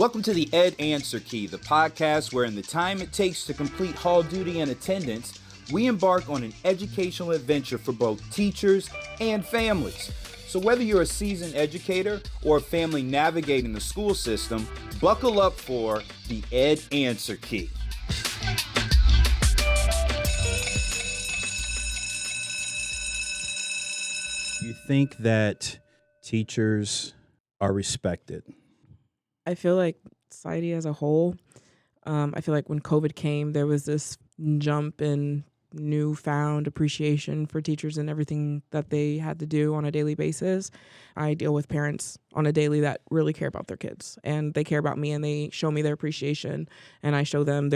Welcome to the Ed Answer Key, the podcast where in the time it takes to complete hall duty and attendance, we embark on an educational adventure for both teachers and families. So whether you're a seasoned educator or a family navigating the school system, buckle up for the Ed Answer Key. You think that teachers are respected? I feel like society as a whole, I feel like when COVID came, there was this jump in newfound appreciation for teachers and everything that they had to do on a daily basis. I deal with parents on a daily that really care about their kids, and they care about me, and they show me their appreciation, and I show them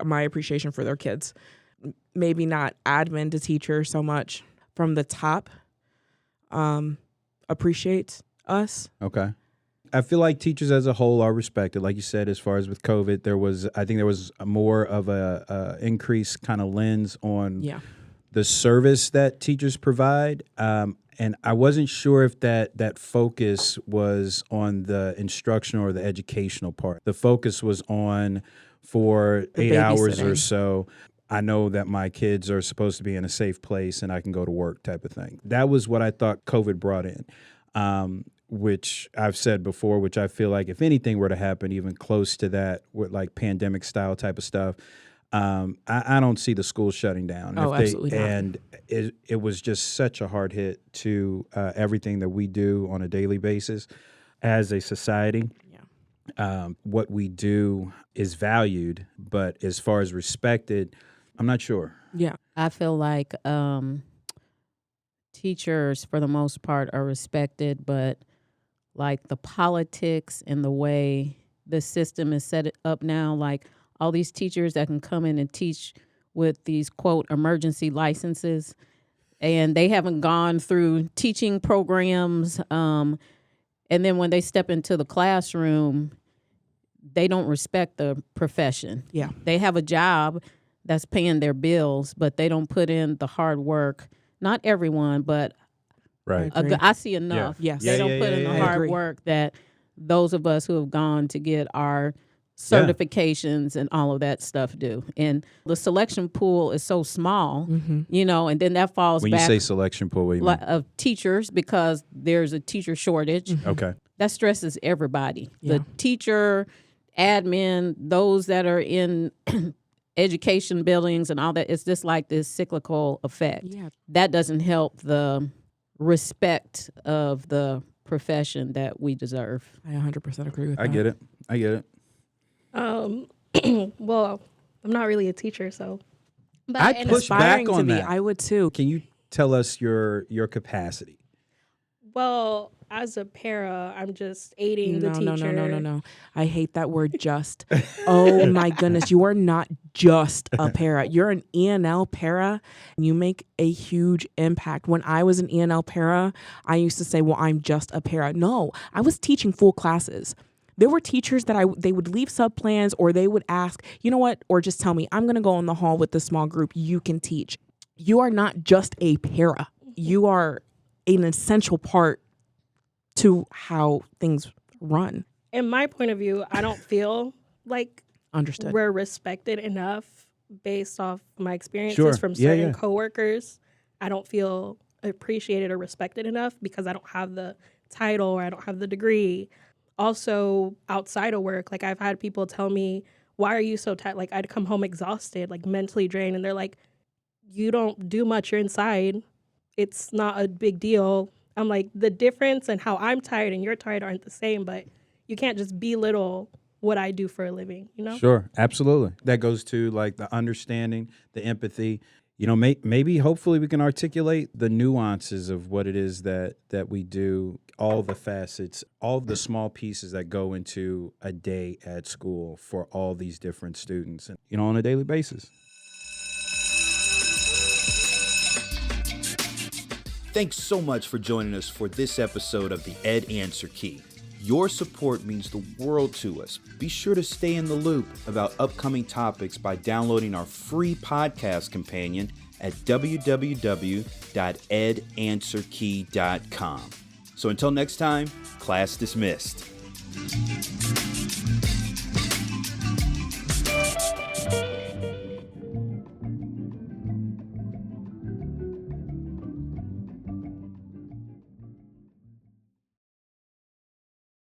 my appreciation for their kids. Maybe not admin to teacher so much from the top appreciates us. Okay. I feel like teachers as a whole are respected. Like you said, as far as with COVID, I think there was more of a increased kind of lens on the service that teachers provide. And I wasn't sure if that focus was on the instructional or the educational part. The focus was on for the 8 hours or so. I know that my kids are supposed to be in a safe place and I can go to work type of thing. That was what I thought COVID brought in. Which I've said before, which I feel like if anything were to happen even close to that with like pandemic style type of stuff, I don't see the schools shutting down. Absolutely not. And it was just such a hard hit to everything that we do on a daily basis as a society. Yeah. What we do is valued, but as far as respected, I'm not sure. Yeah. I feel like teachers, for the most part, are respected, but like the politics and the way the system is set up now, like all these teachers that can come in and teach with these, quote, emergency licenses, and they haven't gone through teaching programs. And then when they step into the classroom, they don't respect the profession. Yeah. They have a job that's paying their bills, but they don't put in the hard work. Not everyone, but right. I see enough. Yeah. Yes. They don't put in the hard work that those of us who have gone to get our certifications and all of that stuff do. And the selection pool is so small, and then that falls back. When you say selection pool, what do you mean? Of teachers, because there's a teacher shortage. Mm-hmm. Okay. That stresses everybody. Yeah. The teacher, admin, those that are in education buildings and all that. It's just like this cyclical effect. Yeah. That doesn't help the respect of the profession that we deserve. I 100% agree with that. I get it. Well, I'm not really a teacher, so. But I push back on that. I would too. Can you tell us your capacity? Well, as a para, I'm just aiding the teacher. No. I hate that word just. Oh my goodness. You are not just a para. You're an ENL para, and you make a huge impact. When I was an ENL para, I used to say, well, I'm just a para. No, I was teaching full classes. There were teachers that they would leave sub-plans, or they would ask, you know what, or just tell me, I'm going to go in the hall with the small group. You can teach. You are not just a para. You are an essential part to how things run. In my point of view, I don't feel like Understood. We're respected enough based off my experiences from certain coworkers. I don't feel appreciated or respected enough because I don't have the title or I don't have the degree. Also, outside of work, like I've had people tell me, why are you so tired? Like I'd come home exhausted, like mentally drained. And they're like, you don't do much. You're inside. It's not a big deal. I'm like, the difference and how I'm tired and you're tired aren't the same, but you can't just belittle what I do for a living, you know? Sure, absolutely. That goes to like the understanding, the empathy. You know, maybe hopefully we can articulate the nuances of what it is that we do, all the facets, all the small pieces that go into a day at school for all these different students, and, you know, on a daily basis. Thanks so much for joining us for this episode of the Ed Answer Key. Your support means the world to us. Be sure to stay in the loop about upcoming topics by downloading our free podcast companion at www.edanswerkey.com. So until next time, class dismissed. Bye.